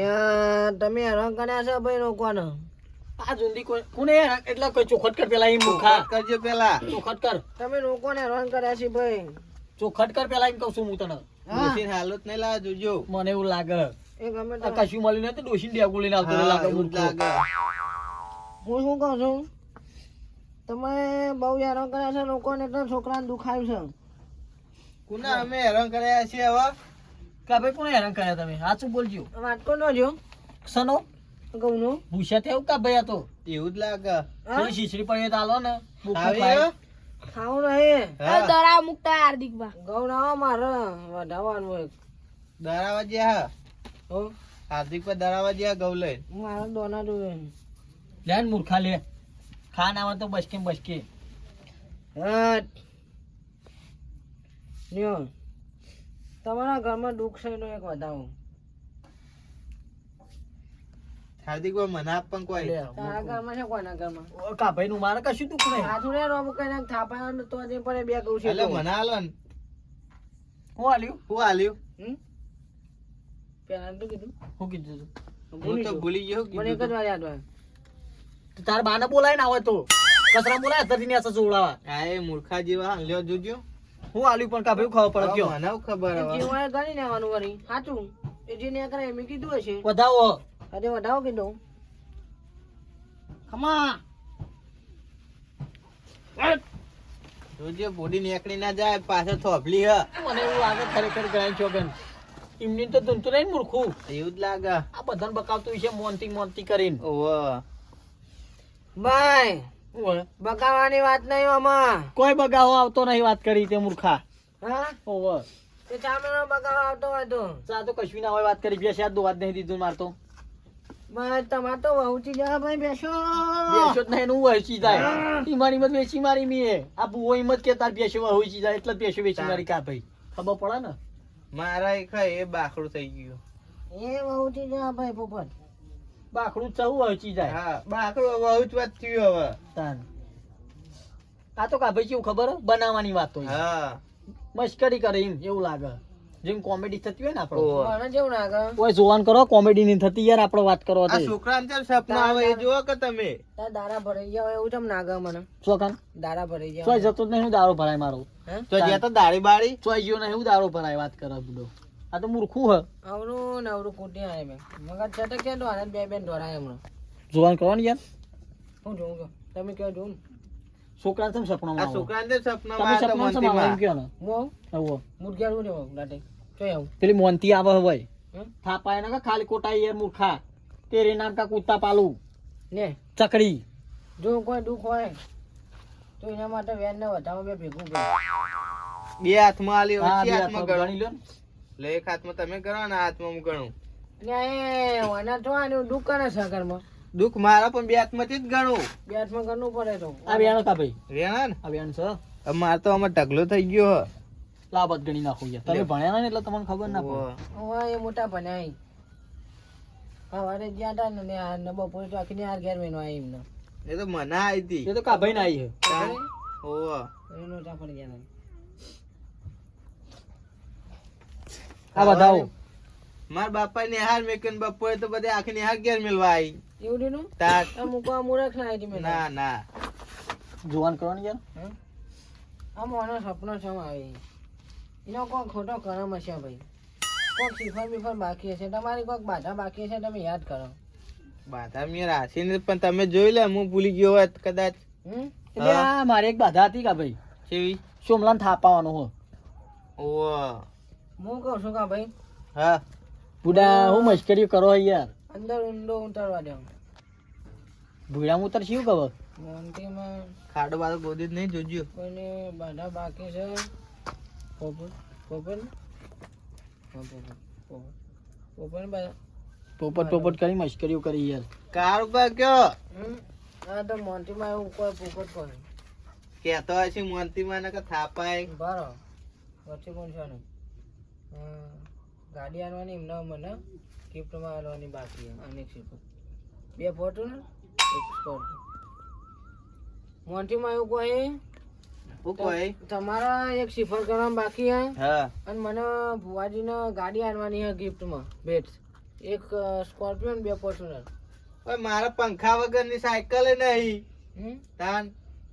અને તમે હેરાન કર્યા છે ભાઈ લોકોને. આ જુંદી કોને એટલે કોઈ ચોખટ કર પેલા એમ મુખા કરજો પેલા ચોખટ કર. તમે લોકોને હેરાન કર્યા છે ભાઈ. ચોખટ કર પેલા એમ કહું છું હું તને. ડોશીને હાલત નહીં લાવે જોજો. મને એવું લાગે એ ગમે આ કશું મળ્યું નથી ડોશીને ડેગુ લઈને આવતો હા, લાગે એવું જ મૂર્ખો. લાગે. હું શું કહું છું, તમે બહુ હેરાન કર્યા છે લોકોને એટલે છોકરાને દુખાયું છે. કુના અમે હેરાન કર્યા છીએ હવે? કા ભાઈ કોને હેરાન કર્યા તમે? સાચું બોલજો. વાટકો ન જો સનો ઘઉંનો. ભૂસા થયું કા ભાઈ આ તો એવું જ લાગે. પેલી શીશડી પડીએ તો આલો ને ભૂખું આવી ખાય. હે? ખાવું નહીં. હા. દરા મુકતા હાર્દિકબા ઘઉં ના મારે વધારવાનું હોય. દરાવા જ્યાં હો હાર્દિક પર દરાવા જ્યાં ગૌ લઈને મારે દોના જોઈએ. લે ને મૂર્ખા લે ખાન આવે તો બસકે બસકે. હટ લ્યો તમારા ઘરમાં દુઃખ છે એનો એક વધાવો. હાર્દિક પર મને આપ પણ કોઈ લે, તારા ઘરમાં છે કોઈના ઘરમાં? ઓ કા ભાઈ નું મારે કશું દુઃખ નહીં. હાથું રે રોમ કઈને થાપાયો તો જે પડે બે કહું છે એટલે મને હાલો ને હું આલ્યું શું હાલ્યું? પેલા તો કીધું હું કીધું તું? હું તો ભૂલી ગયો મને એક જ વાર યાદ હોય. તો તાર બાને બોલાય ને આવે તો કચરા બોલાય ધરતી ને અસર જોડાવા. આ એ મૂર્ખા જેવા લ્યો જોજો. હું આલ્યું પણ કા ભાઈ ખબર પડે કયો મને હું ખબર હવે. જીવાય ગણી લેવાનું વળી સાચું એ જે ને કરે એમ કીધું હશે. વધાવો અરે વધાવો કીધું. ખમા જોજો બોડી નીકળી ના જાય પાછળ થોભલી હ. મને એવું લાગે ખરેખર ગણાય છોકન એમની તો ધૂનતું નહીં ને મૂર્ખું. એવું જ લાગે. આ બધાને બકાવતું છે મોનથી મોનથી કરીને. ઓવ ભાઈ ઓય. બકાવાની વાત નહીં આમાં. કોઈ બગાવો આવતો નહીં વાત કરી તે મૂર્ખા. હા ઓવ તે ચામડાનો બકાવો આવતો હોય તો ચા તો કશું ના હોય વાત કરી બે શાયદ દોવા જ નહીં દીધું મારતો. ભાઈ તમારે તો વહુચી જા ભાઈ બેસો. બેસો જ નહીં હું વહેંચી જાય ઈમાની મત વેચી મારી મીએ આ બુઓ હિંમત કે તાર બેસો વહેંચી જાય એટલે જ બેસો વેચી મારી કા ભાઈ ખબર પડે ને. મારા એક એ બાખડું થઈ ગયું. એ વહુચી જા ભાઈ પોપટ. બાખડું ચવું વહેંચી જાય. હા બાખડું બહુ જ વાત થયું હવે. તાન આ તો કા ભાઈ કેવું ખબર હે? બનાવવાની વાત હોય હા મસ્કરી કરે એમ એવું લાગે જેમ કોમેડી થતી હોય ને આપણે ઓવ. મને જેવું લાગે કોઈ જોવાન કરો કોમેડી ની થતી યાર આપણે વાત કરો આ છોકરાને કેમ સપના આવે એ જુઓ કે તમે. તાર દારા ભરાઈ ગયા હોય એવું ચમ લાગે મને. ચોકાન દારા ભરાઈ ગયા ચોય હોય. જતો જ નહીં હું દારો ભરાય મારો. હે? તો જ્યાં તો દાઢી બાળી ચોય ગયો નહીં હું દારો ભરાય વાત કરે બધો. આ તો મૂર્ખું હે. આવડું ને આવડું કૂટી આવે મેં મગજ ચટક તો આને બે બેન ઢોરાય હમણાં. જોવાન કરો ને યાર હું જોઉં છું તમે કયો જોઉં છોકરા તમે સપના આ છોકરાને કેમ સપના તમે આવે તો સપના મનથી માં માં. કયો ને હું આવો મુરગિયા હું લેવું લાટે જોઈ આવું. પેલી મોનતી આવે હોય હમ? થાપાય ને ખાલી કોટાઈ યાર મૂર્ખા તેરે નામ કા કૂતા પાલું ને ચકડી. જો કોઈ દુઃખ હોય તો એના માટે વેન ને વધાવો બે ભેગું કરો. બે હાથમાં આલી હા, વચ્ચે બે હાથમાં હાથમાં ગણો. ગણી લ્યો ને. લે એક હાથમાં તમે કરો ને હાથમાં હું ગણું. ને એ વાના તો આનું દુઃખ કરે છે ઘરમાં. દુઃખ મારા પણ બે હાથમાંથી જ ગણું. બે હાથમાં કરવું પડે તો. આ બેનો કા ભાઈ રેણા ને આ બેન છે હવે મારે તો આમાં ઢગલો થઈ ગયો હ. લાભત ગણી નાખો યાર તમે ભણ્યા ને એટલે તમને ખબર ના પડે. ઓવ. હવે એ મોટા ભણાય સવારે જ્યાં તા ને આ ને બપોરે તો આખી હાર ઘેર મેનો આવી એમને. એ તો મને આવી હતી. એ તો કા ભાઈ ના આવી છે. ઓવ. એનો ચા પડી ગયા. આ બધાઓ મારા બાપા ને હાર મેકન બપોરે તો બધે આખી હાર ઘેર મેલવા આવી. એવું દીધું તાર આ મૂકવા મૂરખ ના આવી મેં. ના ના જોવાન કરો ને યાર. આ મોનો સપનો છે આવી એનો કોઈ ખોટો કરમ હશે ભાઈ. કોઈક શિફર બિફર બાકી હશે તમારી કોઈક બાધા બાકી હશે તમે યાદ કરો. બાધા મેં રાશિને પણ તમે જોઈ લે હું ભૂલી ગયો હોત કદાચ. એટલે આ મારી એક બાધા હતી કા ભાઈ કેવી? સોમલાન થાપાવાનો હો. ઓવ. હું કહું છું કા ભાઈ હા બુડા હું મસ્કરી કરો યાર. અંદર ઊંડો ઉતારવા દો. ભૂડા ઉતર શું ખબર મોન્ટીમાં ખાડો બાડો ગોદી જ નહીં જોજો. કોઈને બાધા બાકી છે. પોપટ પોપટ પોપટ બાધા. પોપટ પોપટ કરી મસ્કરીઓ કરી યાર. કાર ઉપર કયો હા તો મોન્ટીમાં એવું કોઈ પોપટ કોઈ કેતો હશે મોનતી માં કે થાપાય. બારો વચ્ચે કોણ છે ને ગાડી આનવાની એમને મને ગિફ્ટમાં આલવાની બાકી અનેક શિફર બે ફોટો ને એક સ્પોટ. મોન્ટીમાં એવું કોઈ હું કોઈ તમારા એક શિફર કરવાનું બાકી હે હા અને મને ભુવાજીને ગાડી આનવાની હે ગિફ્ટમાં ભેટ એક સ્કોર્પિયો ને 2 ફોર્ચ્યુનર. ઓય મારા પંખા વગરની સાયકલ નહીં હમ તાન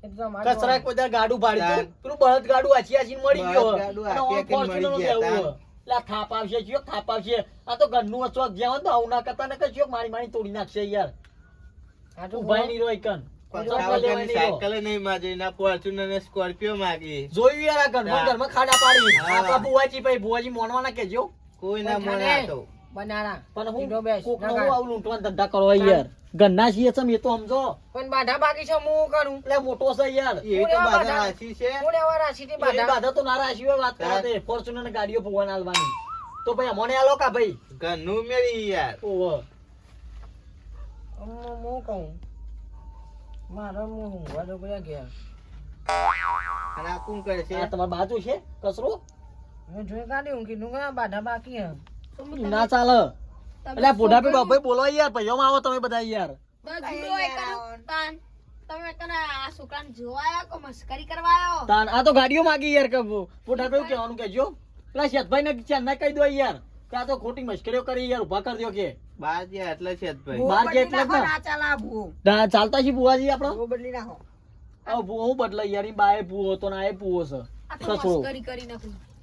એ તો તમારે કચરા કોઈ દાડો ગાડું ભાડ્યું તાન. તું? પેલું બળદ ગાડું આછી આછીને મળી ગયો બળદગાડું અને આછી ઓમ આછીને ફોર્ચ્યુનરનું મળી ગયા, બેહવું તાન. હે. એટલે આ થાપ આવશે ચિયો થાપ આવશે આ તો ઘરનું અચવાક જ્યાં હોય ને તો આવું ના કરતા ને કચ્યો મારી મારી તોડી નાખશે યાર આટલું ઉભાઈ નહીં રોય કન પંખા વગરની સાયકલ નહીં માગી ના ફોર્ચ્યુનર ને સ્કોર્પિયો માગી જોયું યાર આ ઘરમાં તાન. ઘરમાં ખાડા પાડી હા. આપણા ભુવાજી ભાઈ ભુવાજી મોનવાના કેજો કોઈ ના પંખા મને ને તો બનારા પણ સીધો હું બેસ, કોકનો નગાડ. હું આવું લૂંટવાના ધંધા કરો યાર ઘરના છીએ ચમ એ તો સમજો પણ બાધા બાકી છે હું કરું એટલે મોટો છે યાર એવી તો બાધા રાશિ છે હું લેવા રાશિથી એ બાધા બાધા તો નારા આશીર્વાદ વાત કરે તાન. છે ફોર્ચ્યુનર ને ગાડીઓ ભુવાને આલવાની તો ભાઈ અમને આલો કા ભાઈ ઘરનું મેળી યાર ઓહો હું કહું મારે હું ઊંઘવા દો ગયા ગયા અને આ કોણ કરે છે આ તમારી બાજુ છે કચરો મેં જોઈ કાઢી હું કીધું કે આ બાધા બાકી હે ના ચાલે એટલે બુઢા પે બાપા બોલો યાર ભાઈઓ માં આવો તમે બધા યાર તાન આ તો ગાડીઓ માગી યાર કે બુઢા પે કહેવાનું કેજો પેલા શેતભાઈ ને ચેન્નાઈ કહી દો યાર કે આ તો ખોટી મશ્કરીઓ કરી યાર ઉભા કરી દો કે બાર જે એટલે છે જ ભાઈ બાર કે એટલે જ ના ચાલતા છે બુવાજી આપણો બદલી નાખો આ ભૂવો હું બદલાઈ યાર ઈ બાએ ભૂવો તો ના એ ભૂવો છે કચરો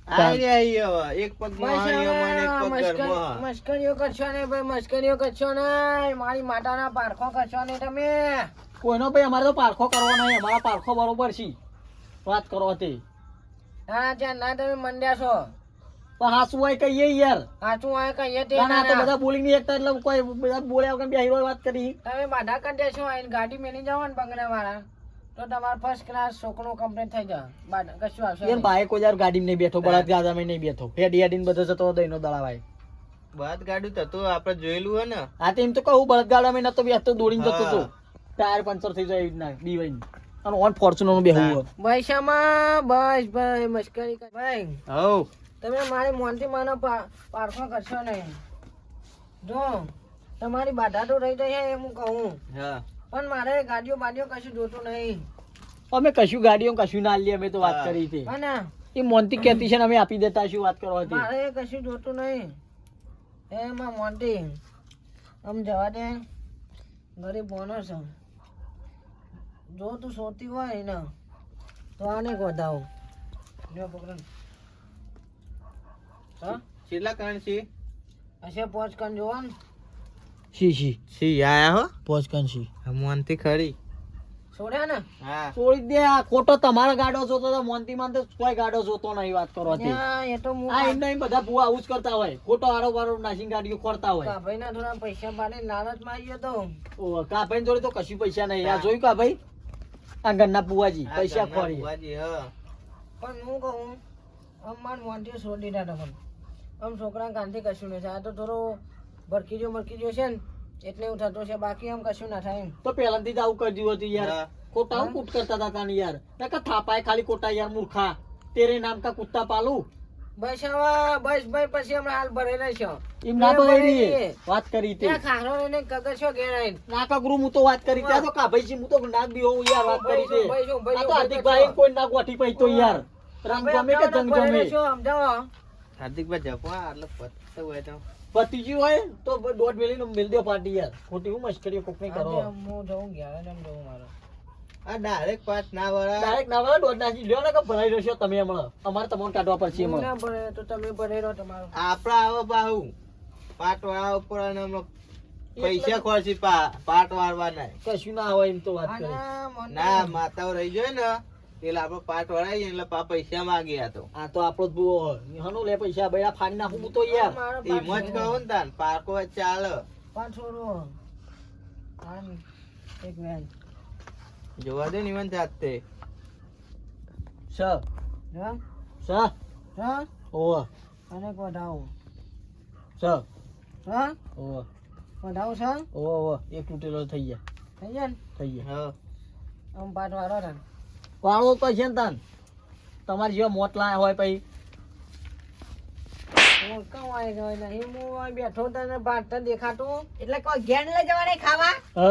આઈ રે આઈ હવે. એક પગ મોહાણીઓ માં એક પગ ઘરમાં. મસ્કરીઓ કરશો ને ભાઈ મસ્કરીઓ કરશો ને મારી માતાના પારખો કરશો ને તમે કોઈનો ભાઈ અમારે તો પારખો કરવો નહીં અમારા પારખો બરોબર છે વાત કરો તે ના ત્યાં ના તમે મંડ્યા છો પણ હાસુ હોય કહીએ યાર સાચું હોય કહીએ તે ના ના, આ તો ના. બધા બોલી નહીં એકતા એટલે કોઈ બધા બોલ્યા વગર બે હીરો વાત કરી તમે બાધા કરી દેશો આઈને ગાડી મેલી જાઓ ને બંગલા વાળા તો તમારો ફર્સ્ટ ક્લાસ છોકરો કમ્પ્લીટ થઈ જાય બાધા કશું આવશે યાર નહીં. બાએ કોઈ યાર ગાડી નહીં બેઠો બળદ ગાડામાં નહીં બેઠો હેડી હેડીને બધો જતો દઈનો દળાવાય બાદ ગાડું થતું આપણે જોયેલું હે ને આ તો એમ તો કહું બળદ ગાડામાં નતો બેસતો દોડીને જતો હા. હતો ટાયર પંચર થઈ જાય એવી રીતના દીવાઈ અને ઓન ફોર્ચ્યુનર નું બેહવું હોય. પૈસામાં બસ ભાઈ મસ્કરી કર ભાઈ હવ તમે મારી મોનથી માનો પારખો કરશો નહીં જો તમારી બાધા તો રહી જાય એમ હું કહું હા પણ મારે ગાડીઓ બાડીઓ કશું જોતું નહીં અમે કશું ગાડીઓ કશું ના લઈએ અમે તો વાત હા. કરી હતી અને એ મોનથી કહેતી છે ને અમે આપી દેતા શું વાત કરવા હતી મારે કશું જોતું નહીં એમાં મોટી આમ જવા દે ગરીબ બોનો છે જો તું સોતી હોય ને તો આને ગોધાવું જો પકડ હા કેટલા કણ છે હશે પોચ કન જોવા ને સી આયા હો પોચકન છે મનથી ખરી છોડ્યા ને હા છોડી દે આ ખોટો તમારા ગાડો જોતો તો મોનથી માન તો કોઈ ગાડો જોતો નહીં વાત કરવા હતી ત્યાં એ તો હું આ એમને એમ બધા ભૂવા આવું જ કરતા હોય ખોટો આરો બારો નાસી ગાડીઓ ખોરતા હોય કાભાઈ ના થોડા પૈસા પાડે લાલચમાં આવી ગયો તો ઓહ, કાભાઈ જોડે તો કશું પૈસા નહીં આ જોયું કાભાઈ આ ઘરના બુવાજી આ પૈસા ઘરના ખોરી બુવાજી, હા. પણ હું કહું આમ માર મોનથી છોડી દીધા તમે આમ છોકરા કાંથી કશું નહીં થાય આ તો થોડો ભરકીજો છે ને એટલે એવું થતું છે બાકી આમ કશું ના થાય એમ તો પહેલાથી જ આવું કરી દીધું હતું યાર હા. ખોટા હું કૂટ કરતા હતા તાને યાર નકર થાપાય ખાલી ખોટા યાર મૂર્ખા તેરે નામ કા કુત્તા પાલું બસ હવે બસ ભાઈ પછી હમણાં હાલ ભરેલા છે એમ ના એ ભરેલી ભરેલી. વાત કરી તે ત્યાં ખારો એને કગરશો ઘેર આવીને નાકા ગુરુ હું તો વાત કરી ત્યાં તો કાભાઈ છે હું તો નાક બી હોઉં યાર વાત કરી છે ભાઈ શું, ભાઈ આ શું, તો ભાઈ હાર્દિકભાઈ શું. કોઈ નાક વાટી પઈ તો યાર રંગ ગમે કે જંગ ગમે સમજાવો હાર્દિકભાઈ જપવા એટલે પતતો હોય તો પતિજી હોય તો દોઢ મેલીને મેલ દો પાર્ટી યાર ખોટી હું મશ્કરીઓ કોક નહીં કરો આજે હું જઉં ઘેર જ એમ જઉં મારે આ ડાયરેક્ટ પાસ ના વળા ડાયરેક્ટ ના વાળા દોઢ નાખી લ્યો ને કે ભરાઈ રહ્યો છો તમે હમણાં અમારે તમને કાઢવા પડશે હું એમાં ના ભરે તો તમે ભરે રહો તમારું આપડા આવો બાહુ પાટ વાળા ઉપર અને હમણાં પૈસા ખર્ચી પાટ વાળવા ના કશું ના હોય એમ તો વાત કરી આના મોન ના માતાઓ રહી જાય ને એટલે આપડે પાટ વળાઈએ એટલે પૈસા માંગ્યા તો આ તો આપણો જ બુઓ હોય હનો લે પૈસા બૈરા ફાડી નાખું હું તો યાર મારો એમ જ કહું ને તાન પાર્કો ચાલે 500 રૂ આમ એક વેન જોવા દે ને ઈવન જાતે સ હા સ હા ઓવ અને વધાવો સ હા ઓવ વધાવો છે ઓવ ઓવ એક તૂટેલો થઈ ગયા થઈ જાય ને થઈ ગયા હા આમ પાટ વાળો ને વાળો તો છે ને તાન તમારી જેવા મોત લાયા હોય પછી હું કાં આવી ગયો નહીં હું અહીં બેઠો તને પાટ તો દેખાતું એટલે કોઈ ઘેર લઈ જવાને ખાવા હ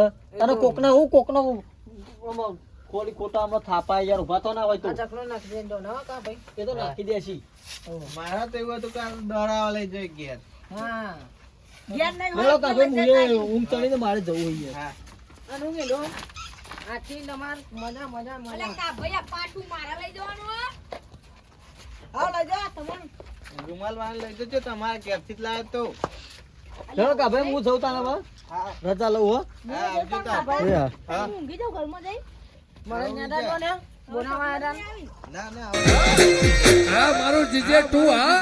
અને કોકને હું કોકનો આમાં ખોલી ખોટા હમણાં થાપા યાર ઉભા તો ના હોય તો આ ચકલો નાખી દેજો ના કા ભાઈ એ તો નાખી દેશી મારા તો એવું હતું કે દોડાવા લઈ જાય ઘેર હા ઘેર નહીં બોલો હોય કાકા તો મુએ ઊંઘ ચડીને મારે જવું હોય યાર. હા અને ઊંઘી લો. આથી તમાર મજા મજા મજા આવ લઈ જા તમને રૂમાલ વાન લઈ જજો તમારા ઘેરથી જ લાવ્યો તો ચલો કા ભાઈ હું જઉં તારા બા હા રજા લઉં હો હા આવજો તા. એ હા. હા મારે ન્યાદા તો ને બોલાવા આવ્યા ના ના હા મારું જીજે તું હા